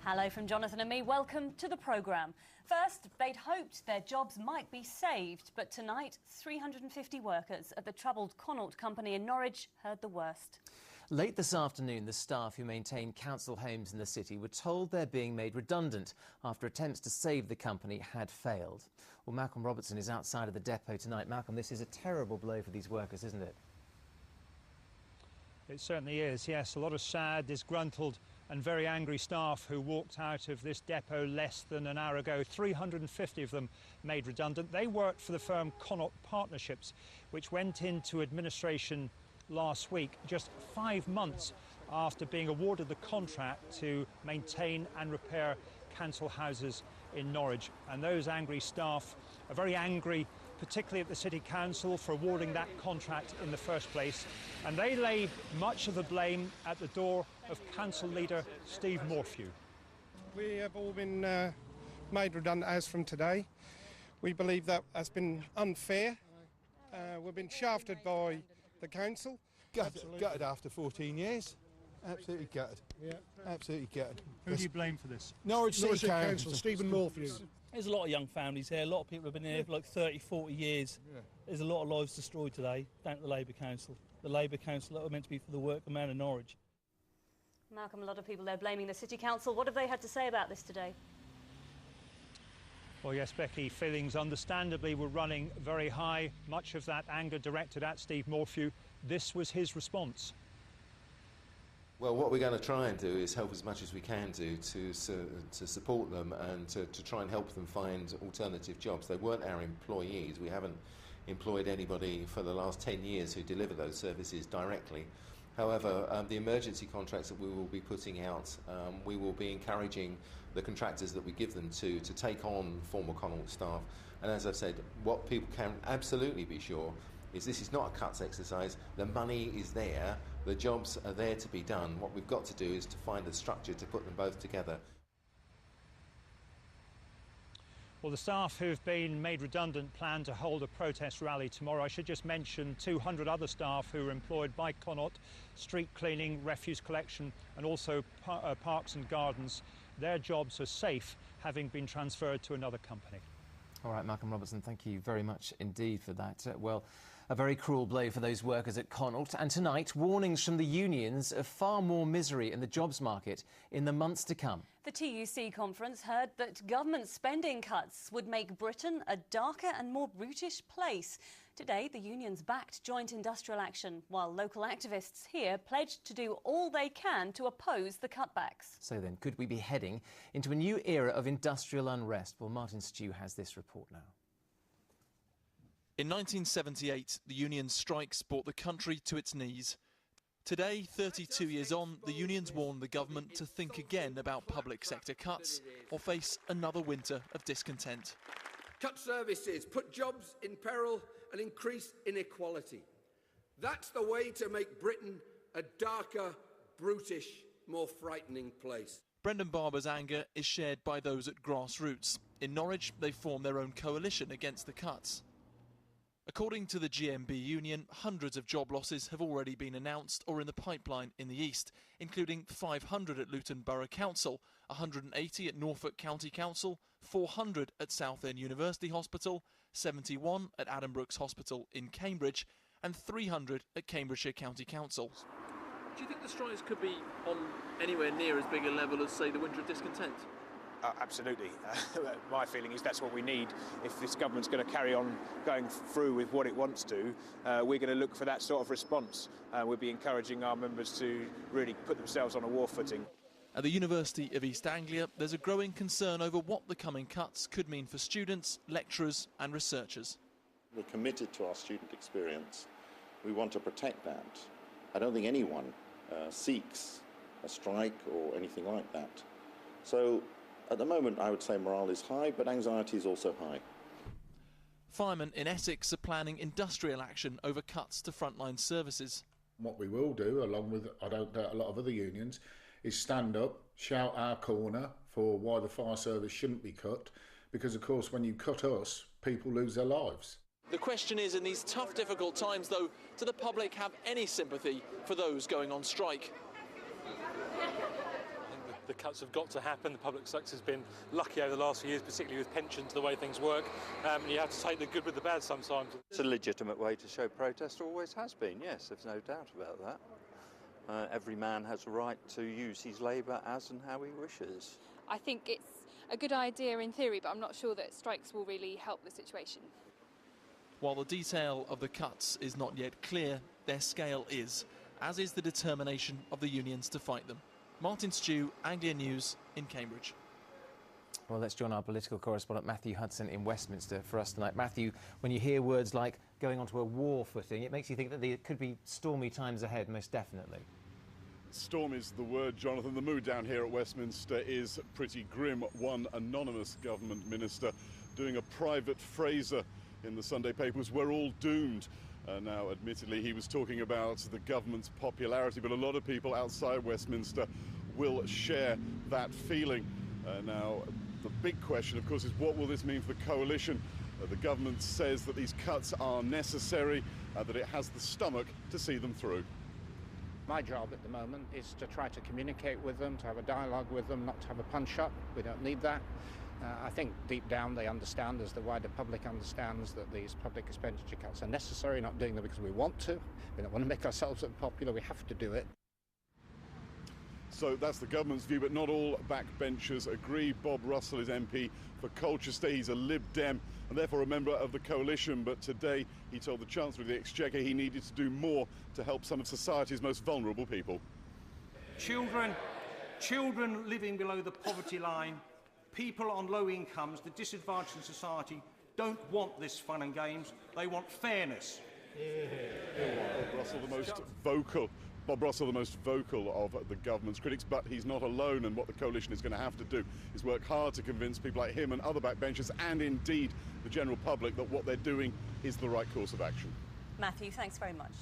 Hello from Jonathan and me. Welcome to the programme. First, they'd hoped their jobs might be saved, but tonight 350 workers at the troubled Connaught company in Norwich heard the worst. Late this afternoon, the staff who maintain council homes in the city were told they're being made redundant after attempts to save the company had failed. Well, Malcolm Robertson is outside of the depot tonight. Malcolm, this is a terrible blow for these workers, isn't it? It certainly is, yes. A lot of sad, disgruntled and very angry staff who walked out of this depot less than an hour ago. 350 of them made redundant. They worked for the firm Connaught Partnerships, which went into administration last week, just 5 months after being awarded the contract to maintain and repair council houses in Norwich. And those angry staff are very angry, particularly at the City Council, for awarding that contract in the first place. And they lay much of the blame at the door of Council leader Steve Morphew. We have all been made redundant as from today. We believe that has been unfair. We've been shafted by the council. Gutted after 14 years. Absolutely gutted. Yeah. Absolutely gutted. Who do you blame for this? Norwich City Council, Stephen Morphew. There's a lot of young families here. A lot of people have been here for like 30, 40 years. Yeah. There's a lot of lives destroyed today, down to the Labour Council. The Labour Council that were meant to be for the working man of Norwich. Malcolm, a lot of people there blaming the City Council. What have they had to say about this today? Well, yes, Becky, feelings understandably were running very high. Much of that anger directed at Steve Morphew. This was his response. Well, what we're going to try and do is help as much as we can do to support them and to try and help them find alternative jobs. They weren't our employees. We haven't employed anybody for the last 10 years who deliver those services directly. However, the emergency contracts that we will be putting out, we will be encouraging the contractors that we give them to take on former Connaught staff. And as I've said, what people can absolutely be sure is this is not a cuts exercise. The money is there, the jobs are there to be done. What we've got to do is to find a structure to put them both together. Well, the staff who've been made redundant plan to hold a protest rally tomorrow. I should just mention 200 other staff who are employed by Connaught, street cleaning, refuse collection and also parks and gardens. Their jobs are safe, having been transferred to another company. All right, Malcolm Robertson, thank you very much indeed for that. Well, a very cruel blow for those workers at Connaught. And tonight, warnings from the unions of far more misery in the jobs market in the months to come. The TUC conference heard that government spending cuts would make Britain a darker and more brutish place. Today, the unions backed joint industrial action, while local activists here pledged to do all they can to oppose the cutbacks. So then, could we be heading into a new era of industrial unrest? Well, Martin Stew has this report now. In 1978, the union strikes brought the country to its knees. Today, 32 years on, the unions warn the government to think again about public sector cuts or face another winter of discontent. Cut services, put jobs in peril and increase inequality. That's the way to make Britain a darker, brutish, more frightening place. Brendan Barber's anger is shared by those at grassroots. In Norwich, they formed their own coalition against the cuts. According to the GMB union, hundreds of job losses have already been announced or in the pipeline in the east, including 500 at Luton Borough Council, 180 at Norfolk County Council, 400 at Southend University Hospital, 71 at Addenbrooke's Hospital in Cambridge, and 300 at Cambridgeshire County Council. Do you think the strikes could be on anywhere near as big a level as, say, the winter of discontent? Absolutely. My feeling is that's what we need. If this government's going to carry on going through with what it wants to, we're going to look for that sort of response. We'll be encouraging our members to really put themselves on a war footing. At the University of East Anglia, there's a growing concern over what the coming cuts could mean for students, lecturers and researchers. We're committed to our student experience. We want to protect that. I don't think anyone seeks a strike or anything like that. So at the moment, I would say morale is high, but anxiety is also high. Firemen in Essex are planning industrial action over cuts to frontline services. What we will do, along with, I don't doubt, a lot of other unions, is stand up, shout our corner for why the fire service shouldn't be cut, because, of course, when you cut us, people lose their lives. The question is, in these tough, difficult times, though, do the public have any sympathy for those going on strike? the cuts have got to happen. The public sector's been lucky over the last few years, particularly with pensions, the way things work. And you have to take the good with the bad sometimes. It's a legitimate way to show protest, always has been, yes, there's no doubt about that. Every man has a right to use his labour as and how he wishes. I think it's a good idea in theory, but I'm not sure that strikes will really help the situation. While the detail of the cuts is not yet clear, their scale is, as is the determination of the unions to fight them. Martin Stew, Anglia News in Cambridge. Well, let's join our political correspondent Matthew Hudson in Westminster for us tonight. Matthew, when you hear words like going onto a war footing, it makes you think that there could be stormy times ahead, most definitely. Storm is the word, Jonathan. The mood down here at Westminster is pretty grim. One anonymous government minister doing a private Fraser in the Sunday papers. We're all doomed. Now, admittedly, he was talking about the government's popularity, but a lot of people outside Westminster will share that feeling. Now, the big question, of course, is what will this mean for the coalition? The government says that these cuts are necessary, that it has the stomach to see them through. My job at the moment is to try to communicate with them, to have a dialogue with them, not to have a punch-up. We don't need that. I think deep down they understand, as the wider public understands, that these public expenditure cuts are necessary, not doing them because we want to. We don't want to make ourselves unpopular, we have to do it. So that's the government's view, but not all backbenchers agree. Bob Russell is MP for Colchester. He's a Lib Dem and therefore a member of the coalition. But today he told the Chancellor of the Exchequer he needed to do more to help some of society's most vulnerable people. Children living below the poverty line, people on low incomes, the disadvantaged in society don't want this fun and games. They want fairness. Bob Russell, the most vocal of the government's critics, but he's not alone, and what the coalition is going to have to do is work hard to convince people like him and other backbenchers, and indeed the general public, that what they're doing is the right course of action. Matthew, thanks very much.